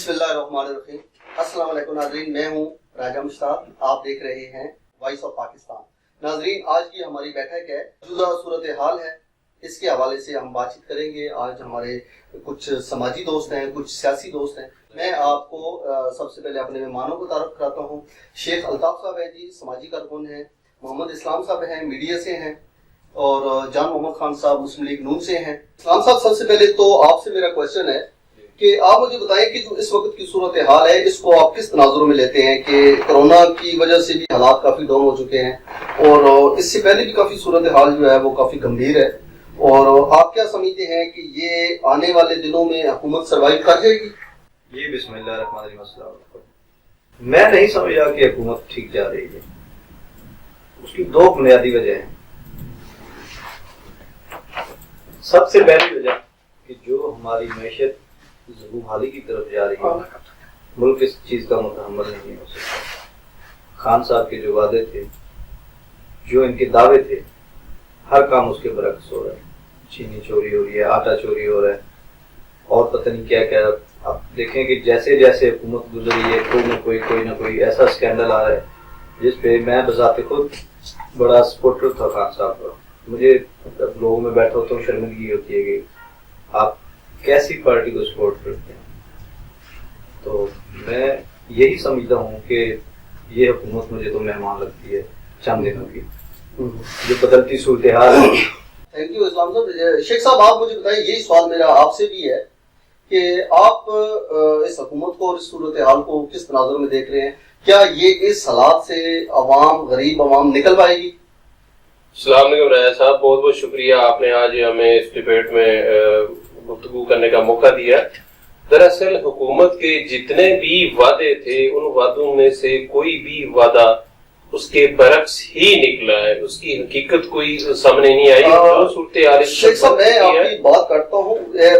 بسم اللہ الرحمن الرحیم۔ السلام علیکم ناظرین، میں ہوں راجہ مشتاق، آپ دیکھ رہے ہیں وائس آف پاکستان۔ ناظرین، آج کی ہماری بیٹھک ہے، موجودہ صورتحال ہے، اس کے حوالے سے ہم بات چیت کریں گے۔ آج ہمارے کچھ سماجی دوست ہیں، کچھ سیاسی دوست ہیں۔ میں آپ کو سب سے پہلے اپنے مہمانوں کو تعارف کراتا ہوں۔ شیخ الطاف صاحب ہیں جی، سماجی کارکن ہیں۔ محمد اسلام صاحب ہیں، میڈیا سے ہیں۔ اور جان محمد خان صاحب مسلم لیگ نون سے ہیں۔ اسلام صاحب، سب سے پہلے تو آپ سے میرا کوشچن ہے کہ آپ مجھے بتائیں کہ جو اس وقت کی صورتحال ہے، اس کو آپ کس تناظر میں لیتے ہیں کہ کرونا کی وجہ سے بھی حالات کافی ڈاؤن ہو چکے ہیں، اور اس سے پہلے بھی کافی صورتحال جو ہے وہ کافی گمبھیر ہے، اور آپ کیا سمجھتے ہیں کہ یہ آنے والے دنوں میں حکومت سروائیو کر جائے گی؟ جی، بسم اللہ الرحمن الرحیم۔ میں نہیں سمجھا کہ حکومت ٹھیک جا رہی ہے۔ اس کی دو بنیادی وجہ ہیں۔ سب سے پہلی وجہ کہ جو ہماری معیشت زبوحالی کی طرف جا رہی ہے، ملک اس چیز کا متحمل نہیں ہو سکتا۔ خان صاحب کے جو وعدے تھے، جو ان کے دعوے تھے، ہر کام اس کے برعکس ہو رہا ہے۔ چینی چوری ہو رہی ہے، آٹا چوری ہو رہا ہے، اور پتہ نہیں کیا کیا۔ آپ دیکھیں کہ جیسے جیسے حکومت گزر رہی ہے، کوئی نہ کوئی ایسا اسکینڈل آ رہا ہے جس پہ میں بذات خود بڑا سپورٹر تھا خان صاحب کا۔ مجھے لوگوں میں بیٹھا ہوتا ہوں شرمندگی ہوتی ہے کہ آپ کیسی پارٹی کو سپورٹ کرتے ہیں۔ تو میں یہی سمجھتا ہوں کہ یہ حکومت مجھے تو مہمان لگتی ہے چند دنوں کی، جو بدلتی صورتحال ہے۔ تھینک یو اسلام صاحب۔ شیخ صاحب، آپ مجھے بتائیں، یہی سوال میرا آپ سے بھی ہے کہ آپ اس حکومت کو اور اس صورتحال کو کس تناظر میں دیکھ رہے ہیں؟ کیا یہ اس حالات سے عوام، غریب عوام نکل پائے گی؟ السلام علیکم راجہ صاحب، بہت بہت شکریہ، آپ نے آج ہمیں اس ڈیبیٹ میں گفتگو کرنے کا موقع دیا۔ دراصل حکومت کے جتنے بھی وعدے تھے، ان وعدوں میں سے کوئی بھی وعدہ اس کے برعکس ہی نکلا ہے، اس کی حقیقت کوئی سامنے نہیں آئی۔ صورتحال شیخ صاحب، میں آپ کی بات کرتا ہوں،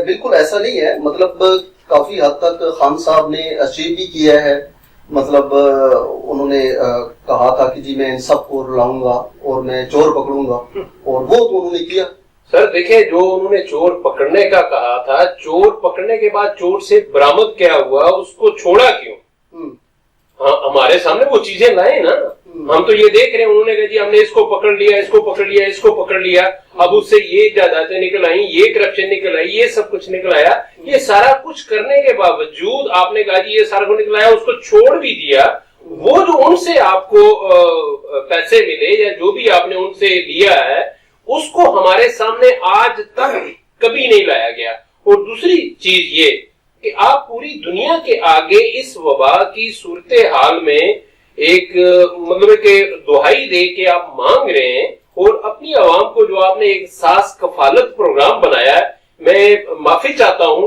بالکل ایسا نہیں ہے۔ مطلب کافی حد تک خان صاحب نے اچیو بھی کیا ہے۔ مطلب انہوں نے کہا تھا کہ جی میں ان سب کو رلاؤں گا اور میں چور پکڑوں گا، اور وہ تو انہوں نے کیا۔ سر دیکھیں، جو انہوں نے چور پکڑنے کا کہا تھا، چور پکڑنے کے بعد چور سے برآمد کیا ہوا، اس کو چھوڑا کیوں؟ ہاں، ہمارے سامنے وہ چیزیں لائے نا، ہم تو یہ دیکھ رہے ہیں۔ انہوں نے کہا جی ہم نے اس کو پکڑ لیا، اس کو پکڑ لیا، اس کو پکڑ لیا، اب اس سے یہ جائیدادیں نکل آئیں، یہ کرپشن نکل آئی، یہ سب کچھ نکل آیا۔ یہ سارا کچھ کرنے کے باوجود آپ نے کہا جی یہ سارا کچھ نکل آیا، اس کو چھوڑ بھی دیا۔ وہ جو ان سے آپ کو پیسے ملے یا جو بھی آپ نے ان سے لیا ہے، اس کو ہمارے سامنے آج تک کبھی نہیں لایا گیا۔ اور دوسری چیز یہ کہ آپ پوری دنیا کے آگے اس وبا کی صورتحال میں ایک مطلب کہ دہائی دے کے آپ مانگ رہے ہیں، اور اپنی عوام کو جو آپ نے ایک ساس کفالت پروگرام بنایا ہے، میں معافی چاہتا ہوں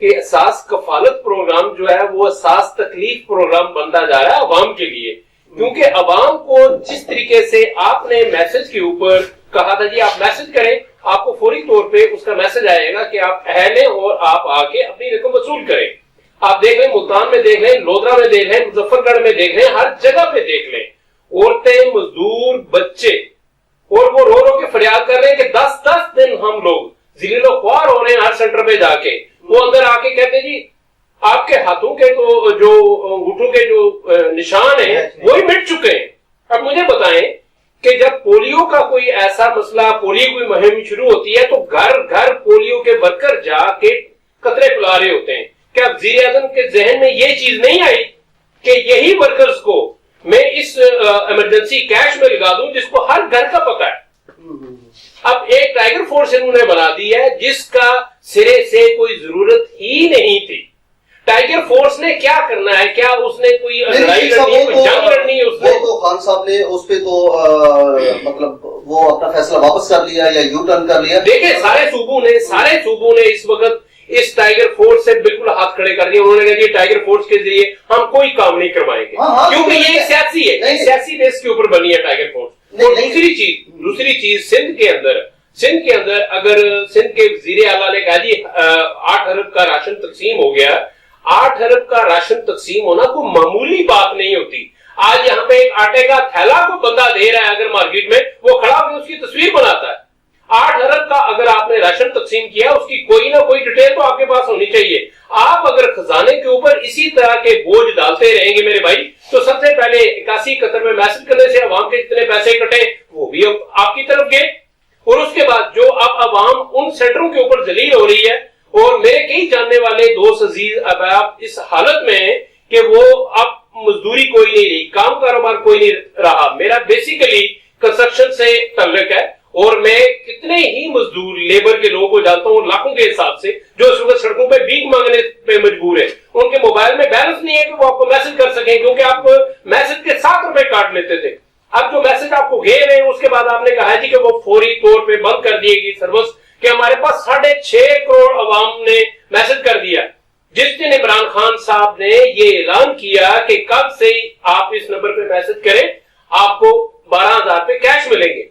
کہ ساس کفالت پروگرام جو ہے وہ ساس تکلیف پروگرام بنتا جا رہا ہے عوام کے لیے، کیونکہ عوام کو جس طریقے سے آپ نے میسج کے اوپر کہا تھا جی آپ میسج کریں، آپ کو فوری طور پہ اس کا میسج آئے گا کہ آپ اہل ہیں اور آپ آ کے اپنی رقم وصول کریں۔ آپ دیکھ لیں، ملتان میں دیکھ لیں، لودھرا میں دیکھ لیں، مظفر گڑھ میں دیکھ لیں، ہر جگہ پہ دیکھ لیں، عورتیں، مزدور، بچے، اور وہ رو رو کے فریاد کر رہے ہیں کہ 10 دن ہم لوگ ذلیل و خوار ہو رہے ہیں ہر سینٹر پہ جا کے۔ وہ اندر آ کے کہتے ہیں جی آپ کے ہاتھوں کے تو جو انگوٹھوں کے جو نشان ہیں وہی مٹ چکے ہیں۔ اب مجھے بتائیں کہ جب پولیو کا کوئی ایسا مسئلہ، پولیو کی مہم شروع ہوتی ہے تو گھر گھر پولیو کے ورکر جا کے قطرے پلا رہے ہوتے ہیں۔ کیا وزیر اعظم کے ذہن میں یہ چیز نہیں آئی کہ یہی ورکرز کو میں اس ایمرجنسی کیش میں لگا دوں جس کو ہر گھر کا پتہ ہے؟ اب ایک ٹائیگر فورس انہوں نے بنا دی ہے جس کا سرے سے کوئی ضرورت ہی نہیں تھی۔ ٹائیگر فورس نے کیا کرنا ہے؟ کیا اس نے کوئی لڑائی لڑنی ہے، کوئی جنگ لڑنی ہے؟ اس نے تو خان صاحب نے اس پہ تو مطلب وہ اپنا فیصلہ واپس کر لیا یا یو ٹرن کر لیا۔ دیکھیں، سارے صوبوں نے اس وقت اس ٹائیگر فورس سے بالکل ہاتھ کھڑے کر دیے۔ انہوں نے کہا کہ ٹائیگر فورس کے ذریعے ہم کوئی کام نہیں کروائیں گے، کیونکہ یہ سیاسی ہے، سیاسی بیس کے اوپر بنی ہے ٹائیگر فورس۔ اور دوسری چیز سندھ کے اندر اگر سندھ کے وزیر اعلیٰ نے کہا جی 8 ارب کا راشن تقسیم ہو گیا، 8 ارب کا راشن تقسیم ہونا کوئی معمولی بات نہیں ہوتی۔ آج یہاں پہ ایک آٹے کا تھیلا کو بندہ دے رہا ہے اگر مارکیٹ میں، وہ کھڑا ہو کے اس کی تصویر بناتا ہے۔ 8 ارب کا اگر آپ نے راشن تقسیم کیا اس کی کوئی نہ کوئی ڈیٹیل تو آپ کے پاس ہونی چاہیے. آپ اگر خزانے کے اوپر اسی طرح کے بوجھ ڈالتے رہیں گے میرے بھائی تو سب سے پہلے 81 میں میسج کرنے سے عوام کے جتنے پیسے کٹے وہ بھی آپ کی طرف گئے, اور اس کے بعد جو اب عوام ان سینٹروں کے اوپر ذلیل ہو رہی ہے. اور میرے کئی جاننے والے دوست عزیز اب آپ اس حالت میں ہیں کہ وہ اب مزدوری کوئی نہیں رہی, کام کاروبار کوئی نہیں رہا. میرا بیسیکلی کنسٹرکشن سے تعلق ہے اور میں کتنے ہی مزدور لیبر کے لوگوں کو جانتا ہوں لاکھوں کے حساب سے جو اس وقت سڑکوں پہ بھیک مانگنے پہ مجبور ہے. ان کے موبائل میں بیلنس نہیں ہے کہ وہ آپ کو میسج کر سکیں, کیونکہ آپ میسج کے 7 روپے کاٹ لیتے تھے. اب جو میسج آپ کو گئے ہیں اس کے بعد آپ نے کہا جی کہ وہ فوری طور پہ بند کر دیے گی سروس, کہ ہمارے پاس 6.5 کروڑ عوام نے میسج کر دیا. جس دن عمران خان صاحب نے یہ اعلان کیا کہ کل سے آپ اس نمبر پہ میسج کریں آپ کو 12,000 پہ کیش ملیں گے,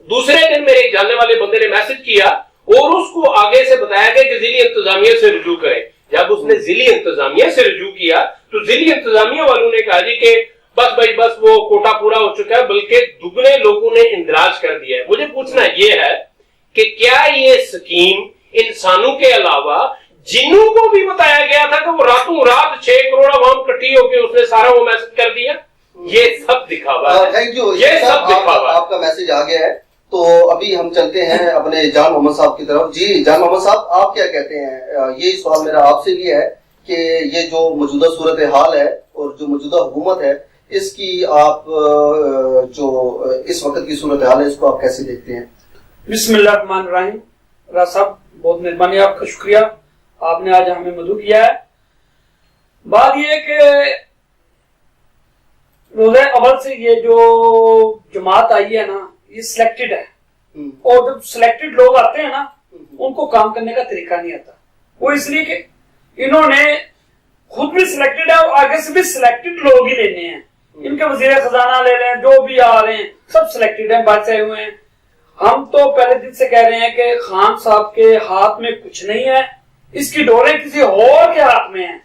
دوسرے دن میرے ایک جاننے والے بندے نے میسج کیا اور اس کو آگے سے بتایا گیا کہ ضلعی انتظامیہ سے رجوع کریں. جب اس نے ضلعی انتظامیہ سے رجوع کیا تو ضلعی انتظامیہ والوں نے کہا جی کہ بس بھائی بس وہ کوٹا پورا ہو چکا ہے, بلکہ دگنے لوگوں نے اندراج کر دیا ہے. مجھے پوچھنا یہ ہے کہ کیا یہ اسکیم انسانوں کے علاوہ جنوں کو بھی بتایا گیا تھا کہ وہ راتوں رات 6 کروڑ عوام کٹھی ہو کے اس نے سارا وہ میسج کر دیا؟ یہ سب دکھاوا ہے. تھینک یو, یہ سب دکھاوا. آپ کا میسج آ گیا ہے تو ابھی ہم چلتے ہیں اپنے جان محمد صاحب کی طرف. جی جان محمد صاحب, آپ کیا کہتے ہیں؟ یہی سوال میرا آپ سے بھی ہے کہ یہ جو موجودہ صورتحال ہے اور جو موجودہ حکومت ہے اس کی آپ جو اس وقت کی صورتحال ہے اس کو آپ کیسے دیکھتے ہیں؟ بسم اللہ الرحمن الرحیم. راز صاحب بہت مہربانی, آپ کا شکریہ, آپ نے آج ہمیں مدعو کیا ہے. بات یہ ہے کہ روزہ اول سے یہ جو جماعت آئی ہے نا یہ سلیکٹڈ ہے, اور جب سلیکٹڈ لوگ آتے ہیں نا ان کو کام کرنے کا طریقہ نہیں آتا. وہ اس لیے کہ انہوں نے خود بھی سلیکٹڈ ہے اور آگے سے بھی سلیکٹڈ لوگ ہی لینے ہیں. ان کے وزیر خزانہ لے لیں, جو بھی آ رہے ہیں سب سلیکٹڈ ہیں, بادشاہ ہوئے ہیں. ہم تو پہلے دن سے کہہ رہے ہیں کہ خان صاحب کے ہاتھ میں کچھ نہیں ہے, اس کی ڈوریں کسی اور کے ہاتھ میں ہیں.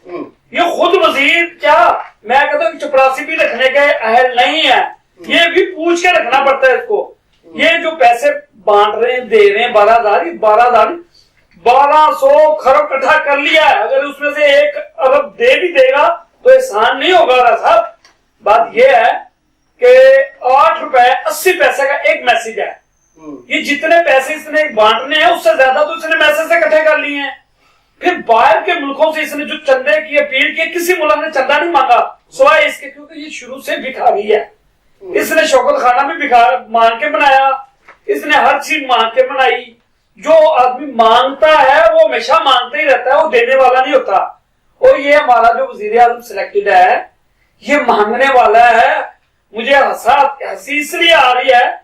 یہ خود وزیر کیا میں کہتا ہوں چپراسی بھی رکھنے کے اہل نہیں ہے, یہ بھی پوچھ کے رکھنا پڑتا ہے اس کو. یہ جو پیسے بانٹ رہے ہیں دے رہے ہیں 12,200 کروڑ اکٹھا کر لیا ہے, اگر اس میں سے 1 ارب دے بھی دے گا تو احسان نہیں ہوگا راز صاحب. بات یہ ہے کہ 8 روپے 80 پیسے کا ایک میسج ہے. یہ جتنے پیسے اس نے بانٹنے ہیں اس سے زیادہ تو اس نے میسج سے اکٹھے کر لیے ہیں. پھر باہر کے ملکوں سے اس نے جو چندے کی اپیل کی, کسی ملک نے چندہ نہیں مانگا سوائے اس کے کیونکہ یہ شروع سے بھکاری ہے. اس نے شوکت خانہ بھی مانگ کے بنایا, اس نے ہر چیز مانگ کے بنائی. جو آدمی مانگتا ہے وہ ہمیشہ مانگتا ہی رہتا ہے, وہ دینے والا نہیں ہوتا. اور یہ ہمارا جو وزیر اعظم سلیکٹڈ ہے یہ مانگنے والا ہے. مجھے ہنسی اس لیے آ رہی ہے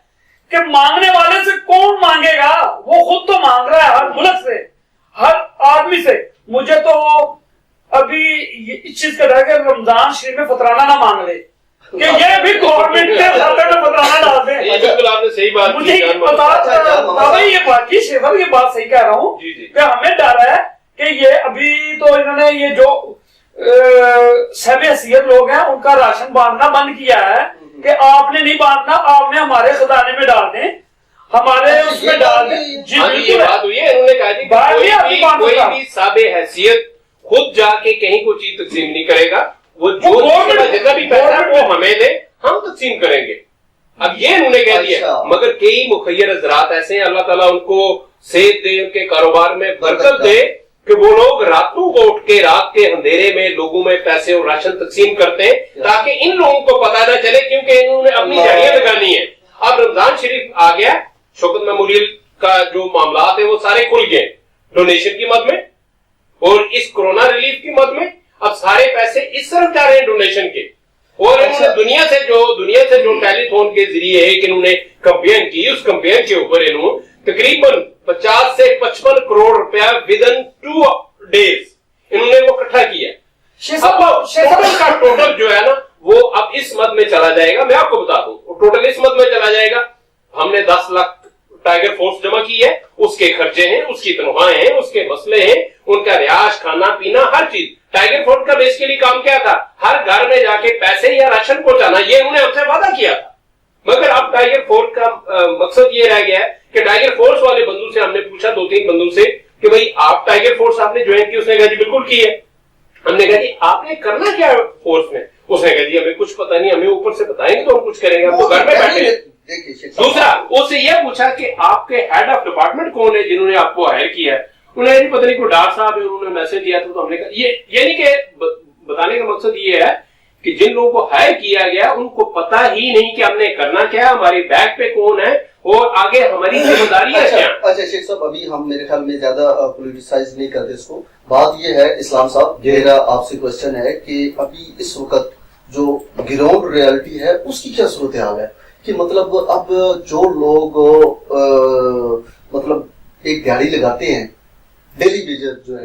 کہ مانگنے والے سے کون مانگے گا, وہ خود تو مانگ رہا ہے ہر ملک سے, ہر آدمی سے. مجھے تو ابھی اس چیز کا ڈر کہ رمضان شریف میں فطرانہ نہ مانگ لے کہ یہ بھی گورنمنٹ کے کھاتے میں فطرانہ ڈال دیں. بالکل آپ نے صحیح بات مجھے یہ بات کی شیخر, یہ بات صحیح کہہ رہا ہوں کہ ہمیں ڈر ہے کہ یہ ابھی تو انہوں نے یہ جو صاحب حیثیت لوگ ہیں ان کا راشن بانٹنا بند کیا ہے کہ آپ نے نہیں بانٹنا, آپ نے ہمارے خزانے میں ڈال دیں, ہمارے اس میں ڈال دیں. یہ بات ہوئی ہے, انہوں نے کہا کہ کوئی بھی صاحب حیثیت خود جا کے کہیں کوئی چیز تقسیم نہیں کرے گا, وہ جو جتنا بھی پیسہ ہے وہ ہمیں دے, ہم تقسیم کریں گے. اب یہ انہوں نے کہہ دیا. مگر کئی مخیر حضرات ایسے ہیں, اللہ تعالیٰ ان کو صحت دے, ان کے کاروبار میں برکت دے, کہ وہ لوگ راتوں کو اٹھ کے رات کے اندھیرے میں لوگوں میں پیسے اور راشن تقسیم کرتے ہیں تاکہ ان لوگوں کو پتہ نہ چلے, کیونکہ انہوں نے اپنی جھاڑیاں لگانی ہیں. اب رمضان شریف آ گیا, شوکت میموریل کا جو معاملات ہیں وہ سارے کھل گئے ڈونیشن کی مد میں اور اس کرونا ریلیف کی مد میں. اب سارے پیسے اس طرف جا رہے ہیں ڈونیشن کے, اور انہوں نے دنیا سے جو ٹیلی فون کے ذریعے ایک انہوں نے کمپین کی, اس کمپین کے اوپر انہوں تقریباً 50 سے 55 کروڑ روپیہ ودن 2 days انہوں نے وہ اکٹھا کیا. کا ٹوٹل جو ہے نا وہ اب اس مد میں چلا جائے گا. میں آپ کو بتا دوں ٹوٹل اس مد میں چلا جائے گا. ہم نے 10 لاکھ ٹائیگر فورس جمع کی ہے, اس کے خرچے ہیں, اس کی تنخواہیں ہیں, اس کے مسئلے ہیں, ان کا رہائش, کھانا پینا, ہر چیز. ٹائیگر فورس کا بیسیکلی کام کیا تھا, ہر گھر میں جا کے پیسے یا راشن پہنچانا. یہ انہوں نے ہم سے وعدہ کیا تھا. مگر اب ٹائیگر فورس کا مقصد یہ رہ گیا ہے کہ ٹائیگر فورس والے بندوں سے ہم نے پوچھا 2-3 بندوں سے کہ بھائی آپ ٹائیگر فورس آپ نے جوائن کی؟ اس نے کہا جی بالکل کی ہے. ہم نے کہا جی آپ نے کرنا کیا فورس میں؟ اس نے کہا جی ہمیں کچھ پتا نہیں, ہمیں اوپر سے بتائیں گے تو ہم کچھ کریں گے, ہم تو گھر میں بیٹھے ہیں. دوسرا اس سے یہ پوچھا کہ آپ کے ہیڈ آف ڈپارٹمنٹ کون ہے جنہوں نے آپ کو ہائر کیا ہے؟ انہوں نے پتہ نہیں کوئی ڈار صاحب ہے, انہوں نے میسج دیا تھا. تو ہم نے کہا یہ نہیں کہ بتانے کا مقصد یہ ہے کہ جن لوگوں کو ہائر کیا گیا ان کو پتا ہی نہیں کہ ہم نے کرنا کیا ہے, ہماری بیک پہ کون ہے اور آگے ہماری ذمہ داریاں کیا. اچھا شیخ صاحب, ابھی ہم میرے خیال میں زیادہ پولیٹیسائز نہیں کرتے اس کو. بات یہ ہے اسلام صاحب, میرا آپ سے کوشچن ہے کہ ابھی اس وقت جو گراؤنڈ ریالٹی ہے اس کی کیا صورتحال ہے؟ کہ مطلب اب جو لوگ مطلب ایک دیہڑی لگاتے ہیں ڈیلی بیجر جو ہے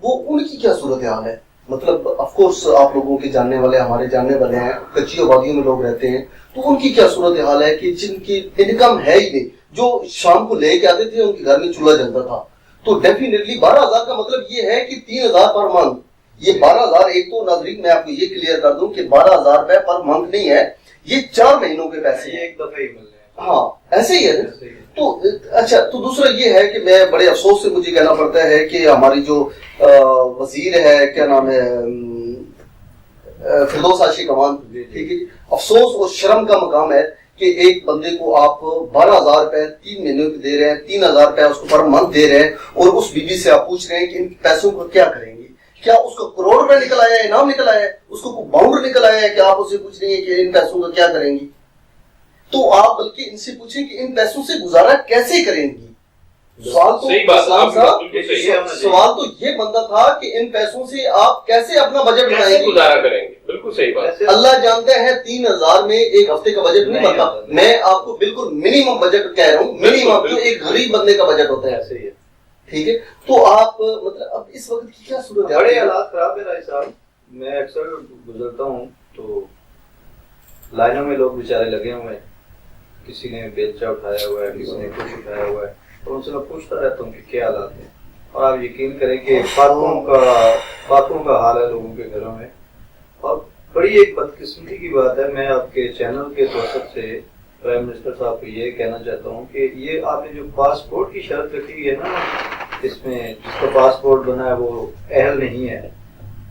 وہ ان کی کیا صورتحال ہے؟ مطلب آف کورس آپ لوگوں کے جاننے والے ہمارے جاننے والے ہیں, کچی آبادیوں میں لوگ رہتے ہیں, تو ان کی کیا صورتحال ہے کہ جن کی انکم ہے ہی نہیں, جو شام کو لے کے آتے تھے ان کے گھر میں چولہا جلتا تھا. تو ڈیفینیٹلی 12,000 کا مطلب یہ ہے کہ 3,000 پر منتھ. یہ 12,000 ایک تو ناظرین میں آپ کو یہ کلیئر کر دوں کہ 12,000 روپے پر منتھ نہیں ہے, یہ 4 مہینوں کے پیسے ہیں, ایک دفعہ ہی مل رہے ہیں. ہاں ایسے ہی ہے. تو اچھا, تو دوسرا یہ ہے کہ میں بڑے افسوس سے مجھے کہنا پڑتا ہے کہ ہماری جو وزیر ہے, کیا نام ہے, فردوس عاشق امان, ٹھیک ہے, افسوس اور شرم کا مقام ہے کہ ایک بندے کو آپ 12,000 روپے 3 مہینوں کے دے رہے ہیں, 3,000 روپے اس کو پر منتھ دے رہے ہیں, اور اس بیوی سے آپ پوچھ رہے ہیں کہ ان پیسوں کو کیا کریں گے. کیا اس کو کروڑ روپے نکل آیا ہے, انعام نکل آیا ہے, اس کو کوئی باؤنڈ نکل آیا ہے کہ آپ اسے پوچھ رہے ہیں کہ ان پیسوں کا کیا کریں گی؟ تو آپ بلکہ ان سے پوچھیں کہ ان پیسوں سے گزارا کیسے کریں گی. سوال تو یہ بنتا تھا کہ ان پیسوں سے آپ کیسے اپنا بجٹ بنائیں گے, گزارا کریں گے. بالکل صحیح بات. اللہ جانتا ہے 3,000 میں ایک ہفتے کا بجٹ نہیں بنتا. میں آپ کو بالکل منیمم بجٹ کہہ رہا ہوں, منیمم جو ایک غریب بندے کا بجٹ ہوتا ہے. ایسے ہی ہے, ٹھیک ہے. تو آپ مطلب اب اس وقت کی کیا صورت ہے؟ بڑے حالات خراب ہے رائی صاحب. میں اکثر گزرتا ہوں تو لائنوں میں لوگ بیچارے لگے ہوئے ہیں, کسی نے بیلچا اٹھایا ہوا ہے, کسی نے کچھ اٹھایا ہوا ہے, اور ان سے میں پوچھتا رہتا ہوں کہ کیا حالات ہیں. اور آپ یقین کریں کہ فاتحوں کا حال ہے لوگوں کے گھروں میں. اور بڑی ایک بدقسمتی کی بات ہے, میں آپ کے چینل کے توسط سے پرائم منسٹر صاحب کو یہ کہنا چاہتا ہوں کہ یہ آپ نے جو پاسپورٹ کی شرط رکھی ہوئی ہے نا, اس میں جس کا پاسپورٹ بنا ہے وہ اہل نہیں ہے,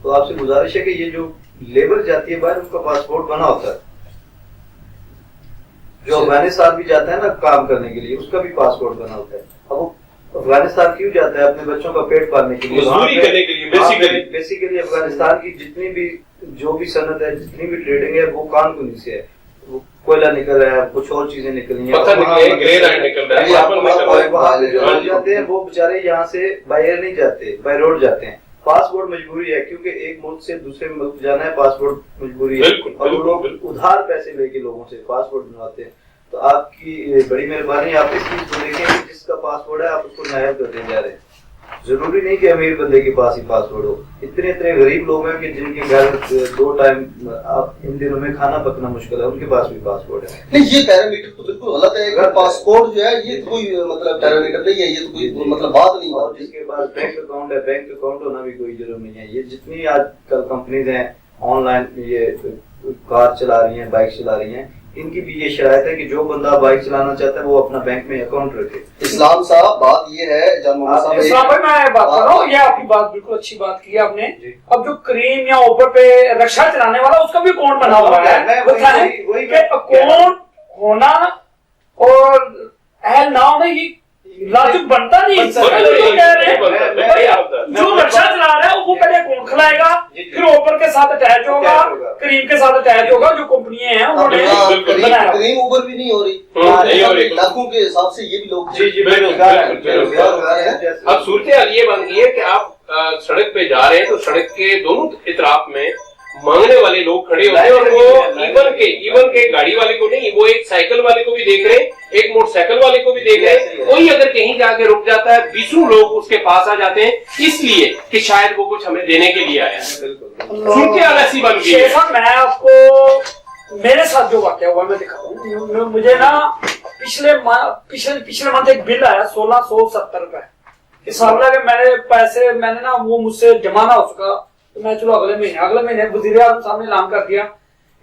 تو آپ سے گزارش ہے کہ یہ جو لیبر جاتی ہے باہر ان کا پاسپورٹ بنا ہوتا ہے. جو افغانستان بھی جاتا ہے نا کام کرنے کے لیے, اس کا بھی پاسپورٹ بنا ہوتا ہے. اب وہ افغانستان کیوں جاتا ہے؟ اپنے بچوں کا پیٹ پالنے کے لیے. بیسیکلی افغانستان کی جتنی بھی جو بھی صنعت ہے, جتنی بھی ٹریڈنگ ہے, وہ کان کنی سے ہے. وہ کوئلہ نکل رہا ہے, کچھ اور چیزیں نکل رہی ہیں, جاتے ہیں وہ بےچارے یہاں سے بائی ایئر نہیں جاتے, بائی روڈ جاتے ہیں. پاسپورٹ مجبوری ہے, کیونکہ ایک ملک سے دوسرے ملک جانا ہے, پاسپورٹ مجبوری ہے. اور وہ لوگ ادھار پیسے لے کے لوگوں سے پاسپورٹ بنواتے ہیں. تو آپ کی بڑی مہربانی, آپ اس چیز کو دیکھیں کہ جس کا پاسپورٹ ہے آپ اس کو نائب کرتے جا رہے ہیں. ضروری نہیں کہ امیر بندے کے پاس ہی پاسپورٹ ہو. اتنے غریب لوگ ہیں کہ جن کے گھر 2 ٹائم آپ ان دنوں میں کھانا پکنا مشکل ہے, ان کے پاس بھی پاسپورٹ ہے. نہیں, یہ پیرامیٹر تو بالکل غلط ہے. پاسپورٹ جو ہے یہ کوئی مطلب پیرامیٹر نہیں ہے, یہ تو کوئی مطلب بات نہیں. اور جس کے پاس بینک اکاؤنٹ ہے, بینک اکاؤنٹ ہونا بھی کوئی ضرور نہیں ہے. یہ جتنی آج کل کمپنیز ہیں آن لائن یہ کار چلا رہی ہیں, بائک چلا رہی ہیں, ان کی بھی یہ شرائط ہے کہ جو بندہ بائک چلانا چاہتا ہے وہ اپنا بینک میں اکاؤنٹ رکھے. اسلام صاحب بات یہ ہے, اسلام بھائی میں بات کر رہا ہوں, یہ آپ کی بات بالکل اچھی بات کی آپ نے. اب جو کریم یا اوپر پہ رکشا چلانے والا اس کا بھی اکاؤنٹ بنا ہوا ہے, کہ اکاؤنٹ ہونا اور اہل نہ ہونا یہ لاجک بنتا نہیں. جو رکشا چلا رہا ہے وہ پہلے اکاؤنٹ کھلائے گا, پھر اوپر کے ساتھ اٹیچ ہوگا, کریم کے ساتھ اٹیچ ہوگا. جو کمپنیاں ہیں انہوں نے کریم اوبر بھی نہیں ہو رہی, لاکھوں کے حساب سے یہ بھی لوگ اب صورتحال یہ بن گئی ہے کہ آپ سڑک پہ جا رہے ہیں تو سڑک کے دونوں اطراف میں مانگنے والے لوگ کھڑے ہوتے ہیں, اور وہ ایون کے گاڑی والے کو نہیں, وہ ایک سائیکل والے کو بھی دیکھ رہے ہیں, ایک موٹر سائیکل والے کو بھی دیکھ رہے ہیں. کوئی اگر کہیں جا کے رک جاتا ہے 20 لوگ اس کے پاس آ جاتے ہیں, اس لیے کہ شاید وہ کچھ ہمیں دینے کے لیے آیا ہے. صورتحال ایسی بن گئی ہے. میں آپ کو میرے ساتھ جو واقعہ ہوا میں دکھاؤں. مجھے نا پچھلے منتھ ایک بل آیا 1670 روپے. حساب لگا کہ میرے پیسے میں نے نا وہ مجھ سے جمع نہ ہو سکا, تو میں چلو اگلے مہینے وزیر اعظم صاحب نے اعلان کر دیا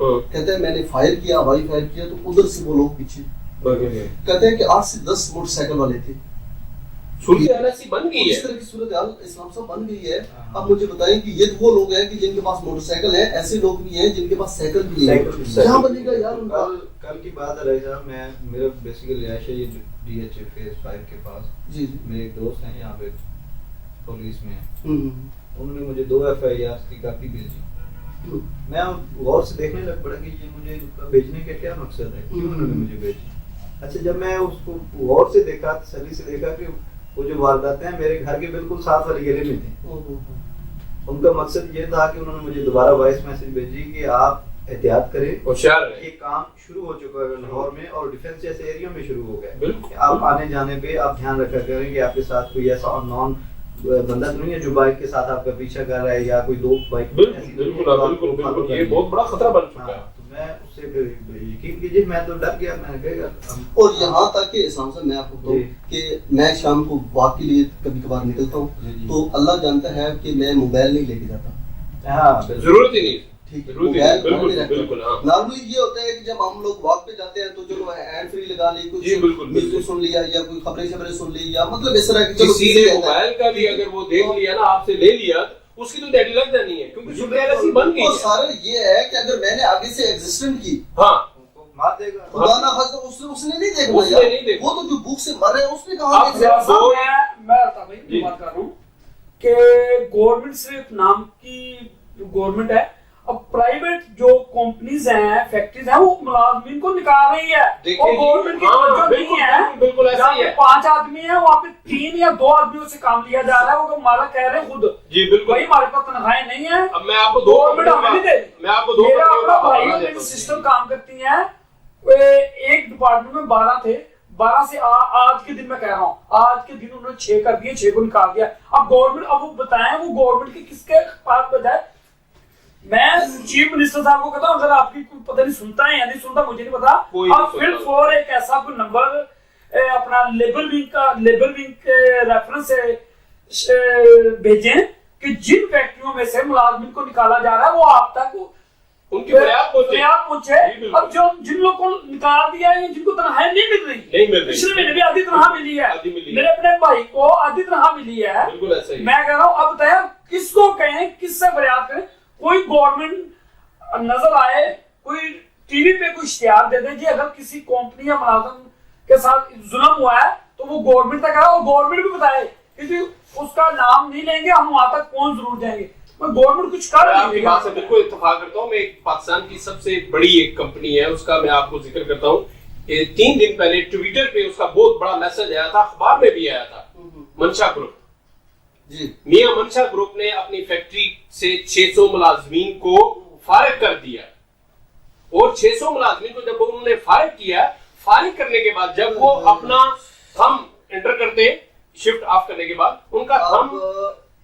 کہتے ہیں میں نے فائر کیا, ہوائی فائر کیا تو ادھر سے وہ لوگ پیچھے. کہتے ہیں کہ 8 سے 10 موٹر سائیکل والے تھے. صورتحال ایسی بن گئی ہے, اس طرح کی صورتحال اسلام صاحب بن گئی ہے. اب مجھے بتائیں کہ یہ وہ لوگ ہیں کہ جن کے پاس موٹر سائیکل ہے, ایسے لوگ بھی ہیں جن کے پاس سائیکل بھی ہے. کیا بنے گا یار ان کا؟ کل کی بات ہے رہی صاحب, میرا بیسیکلی رہائش ہے یہ ڈی ایچ اے فیز 5 کے پاس. جی میرے ایک دوست ہیں یہاں پہ پولیس میں, انہوں نے مجھے 2 FIR کی کاپی بھیجی. میں غور سے دیکھنے لگ پڑا کہ یہ مجھے بھیجنے کا کیا مقصد ہے, کیوں انہوں نے مجھے بھیجی. اچھا جب میں اس کو غور سے دیکھا, تسلی سے دیکھا کہ وہ جو وارداتیں ہیں میرے گھر کے بالکل ساتھ والی گلے میں تھیں. ان کا مقصد یہ تھا کہ انہوں نے مجھے دوبارہ وائس میسج بھیجی کہ آپ احتیاط کریں, ہوشیار رہیں. یہ کام شروع ہو چکا ہے لاہور میں اور ڈیفینس جیسے ایریوں میں شروع ہو گیا. آپ آنے جانے پہ آپ دھیان رکھا کریں کہ آپ کے ساتھ کوئی ایسا نان بندہ تو نہیں ہے جو بائک کے ساتھ آپ کا پیچھا کر رہا ہے, یا کوئی 2 بائک. بالکل یہ بہت بڑا خطرہ بن چکا ہے. میں اس سے یقین کیجیے میں تو ڈر گیا. میں نے کہا اور یہاں تک کہ اسلام صاحب میں آپ کو بتاؤں کہ میں شام کو واک کے لیے کبھی کبھار نکلتا ہوں تو اللہ جانتا ہے کہ میں موبائل نہیں لے کے جاتا. ہاں ضرورت ہی نہیں. نارملی یہ ہوتا ہے کہ جب ہم لوگ واک پہ جاتے ہیں تو چلو ہینڈ فری لگا لی, کچھ میوزک سن لیا یا کوئی خبریں سن لی, یا مطلب اس طرح کی کسی نے موبائل کا بھی اگر وہ دیکھ لیا نا, آپ سے لے لیا, اس کی تو ڈیڈی لگ جانی ہے, کیونکہ صورتحال ایسی بن گئی ہے. سارا یہ ہے کہ اگر میں نے آگے سے ایگزسٹنٹ کی, ہاں مار دے گا خدا نہ خواستہ اس نے نہیں دیکھنا یار, وہ تو جو بھوک سے مر رہے ہیں اس نے کہاں دیکھنا. میں بات کر رہا ہوں کہ گورنمنٹ صرف نام کی گورنمنٹ ہے, اب پرائیویٹ جو کمپنیز ہیں, فیکٹریز ہیں, وہ ملازمین کو نکال رہی ہے اور گورنمنٹ کی توجہ نہیں ہے. بالکل ایسا ہی ہے. 5 آدمی ہیں وہاں پہ 3 یا 2 آدمیوں سے کام لیا جا رہا ہے, وہ مالک کہہ رہے ہیں خود. جی بالکل, بھائی ہمارے پاس تنخواہیں نہیں ہیں. اب میں آپ کو 2 میرا اپنا بھائی سسٹم کام کرتی ہیں, ایک ڈپارٹمنٹ میں 12 تھے, 12 سے آج کے دن میں کہہ رہا ہوں, آج کے دن انہوں نے 6 کر دیے, 6 کو نکال دیا. اب گورنمنٹ, اب وہ بتائیں وہ گورنمنٹ کی کس کے پاس بجائے. میں چیف منسٹر صاحب کو کہتا ہوں اگر آپ کی کوئی پتہ نہیں سنتا ہے یا نہیں سنتا مجھے نہیں پتا, آپ فل فور ایک ایسا کوئی نمبر اپنا لیبر ونگ کے ریفرنس سے بھیجیں کہ جن فیکٹریوں میں سے ملازمین کو نکالا جا رہا ہے وہ آپ تک ان کی فریاد پہنچے. اب جو جن لوگوں کو نکال دیا ہے, جن کو تنخواہیں نہیں مل رہی, پچھلے مہینے بھی آدھی تنخواہ ملی ہے, میرے اپنے بھائی کو آدھی تنخواہ ملی ہے. میں کہہ رہا ہوں اب بتایا کس کو کہیں, کس سے فریاد کریں. کوئی گورنمنٹ نظر آئے, کوئی ٹی وی پہ کوئی اشتہار دے دے جی اگر کسی کمپنی یا ملازم کے ساتھ ظلم ہوا ہے تو وہ گورنمنٹ تک آئے, اور گورنمنٹ بھی بتائے کیونکہ اس کا نام نہیں لیں گے ہم وہاں تک پہنچ ضرور جائیں گے. گورنمنٹ کچھ کر آپ کی بات سے بالکل اتفاق کرتا ہوں. میں ایک پاکستان کی سب سے بڑی ایک کمپنی ہے, اس کا میں آپ کو ذکر کرتا ہوں. 3 دن پہلے ٹویٹر پہ اس کا بہت بڑا میسج آیا تھا, اخبار میں بھی آیا تھا. منشا گروپ, میاں منشا گروپ نے اپنی فیکٹری سے 600 ملازمین کو فارغ کر دیا, اور 600 ملازمین کو جب انہوں نے فارغ کیا, فارغ کرنے کے بعد جب وہ اپنا تھم انٹر کرتے شفٹ آف کرنے کے بعد, ان کا تھم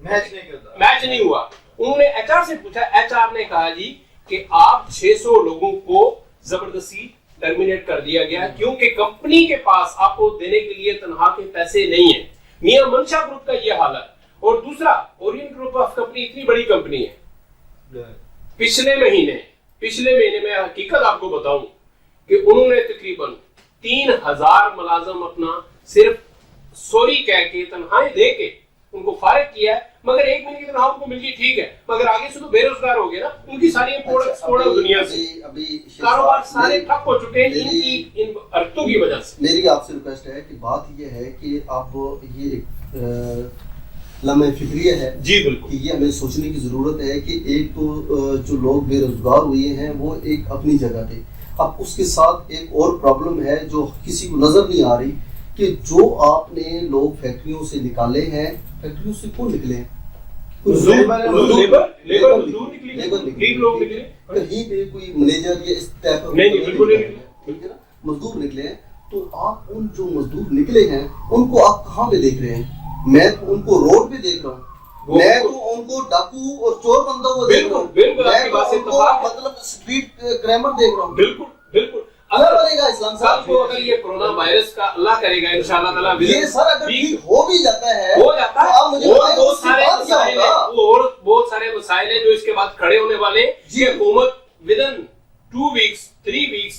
میچ نہیں ہوا. انہوں نے ایچ آر سے پوچھا, ایچ آر نے کہا جی کہ آپ 600 لوگوں کو زبردستی ٹرمینیٹ کر دیا گیا کیونکہ کمپنی کے پاس آپ کو دینے کے لیے تنخواہ کے پیسے نہیں ہیں. میاں منشا گروپ کا یہ حال ہے. اور دوسرا, اورینٹ گروپ آف کمپنی اتنی بڑی کمپنی ہے, پچھلے مہینے میں حقیقت آپ کو بتاؤں کہ انہوں نے تقریباً 3000 ملازم اپنا صرف سوری کہہ کے تنخواہیں دے کے ان کو فارغ کیا ہے. مگر 1 مہینے کی تنخواہ ان کو مل گئی, ٹھیک ہے, مگر آگے سے تو بے روزگار ہو گئے نا, ان کی ساری پروڈکٹس دنیا سے کاروبار سارے ٹھپ ہو چکے ہیں ان حرکتوں کی وجہ سے. میری آپ سے ریکویسٹ ہے کہ بات یہ ہے کہ آپ یہ لمحہ فکریہ ہے جی بالکل, کہ یہ ہمیں سوچنے کی ضرورت ہے کہ ایک تو جو لوگ بے روزگار ہوئے ہیں وہ ایک اپنی جگہ پہ, اب اس کے ساتھ ایک اور پرابلم ہے جو کسی کو نظر نہیں آ رہی کہ جو آپ نے لوگ فیکٹریوں سے نکالے ہیں, فیکٹریوں سے کون نکلے ہیں, کہیں پہ کوئی مینیجر یا اس ٹائپ مزدور نکلے ہیں. تو آپ ان جو مزدور نکلے ہیں ان کو آپ کہاں پہ دیکھ رہے ہیں؟ میں تو ان کو روڈ پہ دیکھ رہا ہوں, میں تو ان کو ڈاکو اور چور بندوں کو دیکھ رہا ہوں, میں تو مطلب اسٹریٹ کریمر دیکھ رہا ہوں. بالکل بالکل. اللہ کرے گا اسلام صاحب کو اگر یہ کورونا وائرس کا اللہ کرے گا انشاءاللہ تعالی, یہ سر اگر ٹھیک ہو بھی جاتا ہے آپ مجھے بہت سارے مسائل ہیں جو اس کے بعد کھڑے ہونے والے. حکومت ودن 2 weeks 3 weeks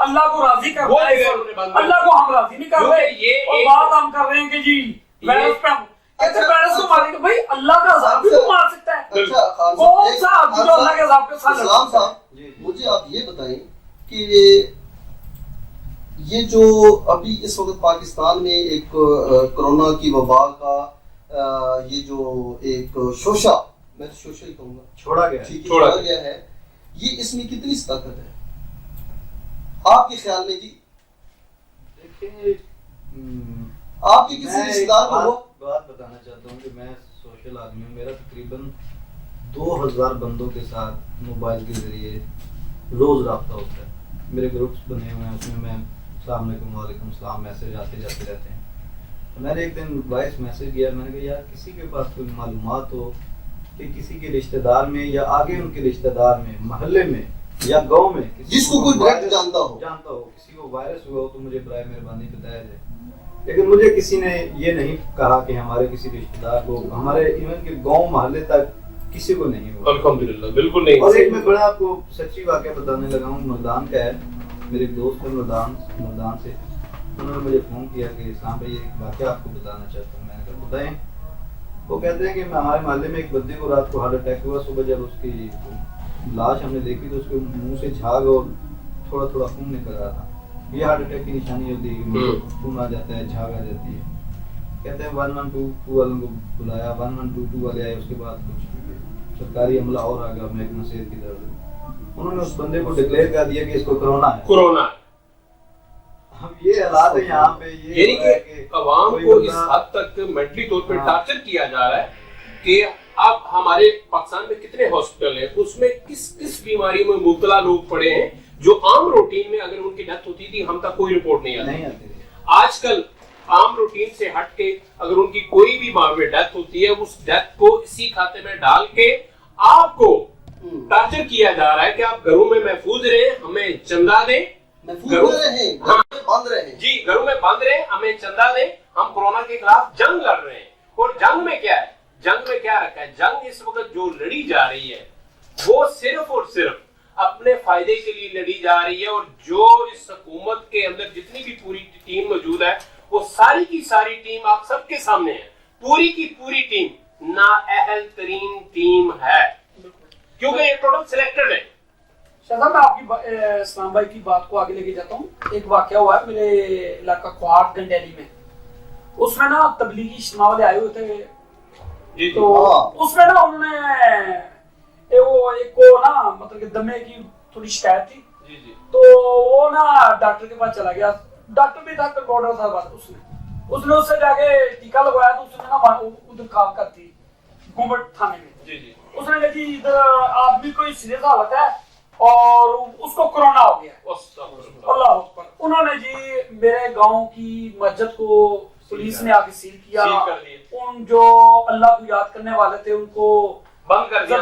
اللہ کو راضی کرنا ہے, اللہ کو ہم راضی نہیں کر رہے. اور بات ہم کر رہے ہیں کہ جی وائرس پہ ایسے وائرس کو مارے گا, بھائی اللہ کا عذاب بھی تو مار سکتا ہے. کون سا آدمی جو اللہ کے عذاب کے ساتھ. اسلام صاحب مجھے آپ یہ بتائیں کہ یہ جو ابھی اس وقت پاکستان میں ایک کرونا کی وبا کا یہ جو ایک شوشہ, میں تو شوشہ ہی کہوں گا, چھوڑا گیا ہے, یہ اس میں کتنی طاقت ہے آپ کے خیال میں؟ جی دیکھیں, آپ کی کسی رشتہ دار کو بات بتانا چاہتا ہوں کہ میں سوشل آدمی ہوں. میرا تقریباً 2000 بندوں کے ساتھ موبائل کے ذریعے روز رابطہ ہوتا ہے. میرے گروپس بنے ہوئے ہیں, اس میں السلام علیکم وعلیکم السلام میسج آتے جاتے رہتے ہیں. میں نے ایک دن وائس میسج کیا, میں نے کہا یار کسی کے پاس کوئی معلومات ہو کہ کسی کے رشتہ دار میں یا آگے ان کے رشتہ دار میں, محلے میں یا گاؤں میں, جس کو کوئی ڈائریکٹ جانتا ہو کسی کو وائرس ہوا ہو تو مجھے برائے مہربانی بتایا جائے. لیکن مجھے کسی نے یہ نہیں کہا کہ ہمارے کسی رشتہ دار کو, ہمارے ایون کے گاؤں محلے تک کسی کو نہیں ہوا. الحمدللہ بالکل نہیں. اور ایک میں بڑا آپ کو سچی واقعہ بتانے لگا ہوں, مردان کا ہے. میرے ایک دوست ہے مردان سے, انہوں نے مجھے فون کیا کہ اسلام بھائی ایک واقعہ آپ کو بتانا چاہتا ہوں. میں نے کہا بتائیں. وہ کہتے ہیں کہ ہمارے محلے میں ایک بندے کو رات کو ہارٹ اٹیک ہوا. صبح جب اس کی لاش ہم نے دیکھی تو اس کے منہ سے جھاگ اور تھوڑا تھوڑا خون نکل رہا تھا. یہ ہارٹ اٹیک کی نشانی ہوتی ہے, خون آ جاتا ہے, جھاگ آ جاتی ہے. کہتے ہیں 112 والوں کو بلایا, 1122 والے آئے. اس کے بعد کچھ سرکاری عملہ اور آ گیا محکمہ صحت کی طرف سے. انہوں نے اس بندے کو ڈکلیئر کر دیا کہ اس کو کرونا ہے. اب یہ حالات ہے یہاں پہ, یعنی کہ عوام کو اس حد تک مینٹلی طور پہ ٹارچر کیا جا رہا ہے کہ اب ہمارے پاکستان میں کتنے ہاسپٹل ہیں, اس میں کس کس بیماریوں میں مبتلا لوگ پڑے ہیں جو عام روٹین میں اگر ان کی ڈیتھ ہوتی تھی ہم تک کوئی رپورٹ نہیں آتی. آج کل عام روٹین سے ہٹ کے اگر ان کی کوئی بھی میں ڈیتھ ہوتی ہے, اس ڈیتھ کو اسی کھاتے میں ڈال کے آپ کو ٹارچر کیا جا رہا ہے کہ آپ گھروں میں محفوظ رہیں, ہمیں چندہ دیں, جی گھروں میں بند رہیں, ہمیں چندہ دیں, ہم کورونا کے خلاف جنگ لڑ رہے ہیں. اور جنگ میں کیا ہے, جنگ میں کیا رکھا ہے, جنگ اس وقت جو لڑی جا رہی ہے وہ صرف اور صرف اپنے فائدے کے لیے لڑی جا رہی ہے. اور جو اس حکومت کے اندر جتنی بھی پوری ٹیم موجود ہے وہ ساری کی ساری ٹیم آپ سب کے سامنے ہے, پوری کی پوری ٹیم نااہل ترین ٹیم ہے, کیونکہ یہ ٹوٹل سلیکٹڈ ہے. شہزاد میں آپ کی اسلام بھائی کی بات کو آگے لے کے جاتا ہوں. ایک واقعہ ہوا ہے میرے علاقہ کوہاٹ گنڈیلی میں. اس میں نا تبلیغی اجتماع والے آئے ہوئے تھے, تو اس میں نا انہوں نے وہ ایک کو نا مطلب کہ دمے کی تھوڑی شکایت تھی, تو وہ نا ڈاکٹر کے پاس چلا گیا. ڈاکٹر بھی تھا کنپاؤنڈر تھا, اس نے اس سے جا کے ٹیکا لگوایا. تو اس نے نا ادھر کام کرتی گھومٹ تھانے میں. اس نے کہا کہ ادھر آدمی کوئی سیریس حالت ہے اور اس کو کرونا ہو گیا. اللہ اکبر. انہوں نے جی میرے گاؤں کی مسجد کو پولیس نے آ کے سیل کیا. ان جو اللہ کو یاد کرنے والے تھے ان کو بند کر دیا,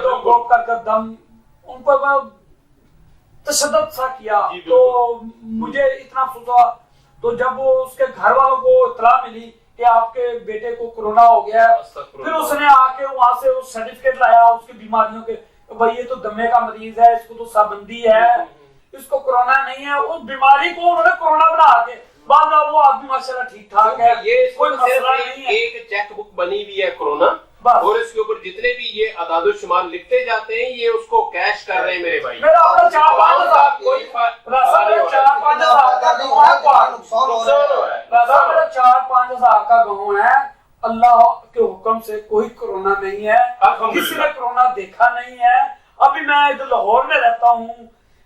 کر دم ان پر تشدد سا کیا. تو مجھے اتنا افسوس ہوا. تو جب وہ اس کے گھر والوں کو اطلاع ملی کہ آپ کے بیٹے کو کرونا ہو گیا ہے, پھر اس نے آ کے وہاں سے سرٹیفکیٹ لایا اس کی بیماریوں کے, بھائی یہ تو دمے کا مریض ہے, اس کو تو سابندی ہے, اس کو کرونا نہیں ہے. اس بیماری کو انہوں نے کرونا بنا کے بعد وہ آدمی ماشاءاللہ ٹھیک ٹھاک ہے, یہ کوئی مسئلہ نہیں ہے. ایک چیک بک بنی ہوئی ہے کرونا, اور اس کے اوپر جتنے بھی یہ اعداد و شمار لکھتے جاتے ہیں یہ اس کو کیش کر رہے ہیں میرے بھائی. میرا اپنا 4-5 ہزار کا گاؤں ہے. اللہ کے حکم سے کوئی کرونا نہیں ہے, کسی نے کرونا دیکھا نہیں ہے. ابھی میں ادھر لاہور میں رہتا ہوں,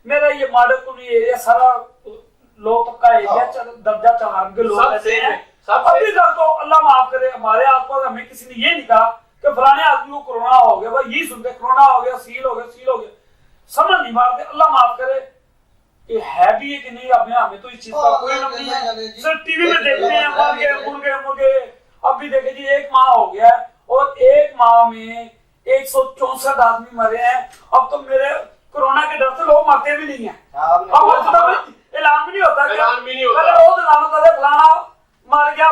میرا یہ ماڈل کلی ایریا سارا لو طبقہ ایریا درجہ 4 کے لوگ رہتے ہیں. ابھی تک تو اللہ معاف کرے ہمارے آس پاس ہمیں کسی نے یہ نہیں کہا کہ فلانے آدمی کو کرونا ہو گیا. بھائی یہی سنتے کرونا ہو گیا, سیل ہو گیا, سمجھ نہیں مارتے. اللہ معاف کرے یہ ہے بھی ہے کہ نہیں, ہمیں تو اس چیز کا کوئی علم نہیں ہے. صرف ٹی وی میں دیکھتے ہیں مرغے. اب بھی دیکھیں جی 1 ماہ ہو گیا ہے اور 1 ماہ میں 164 آدمی مرے ہیں. اب تو میرے کرونا کے ڈر سے لوگ مرتے بھی نہیں ہیں. اب اعلان بھی نہیں ہوتا, روز اعلان ہوتا ہے فلانا مر گیا.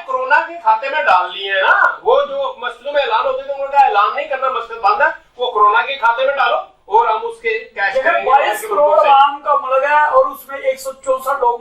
کرونا کے کھاتے میں ڈال لیے ہیں نا, وہ جو مسجدوں میں اعلان ہوتے تھے ان کا اعلان نہیں کرنا, مسجد بند ہے, وہ کرونا کے کھاتے میں ڈالو اور ہم اس کے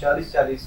40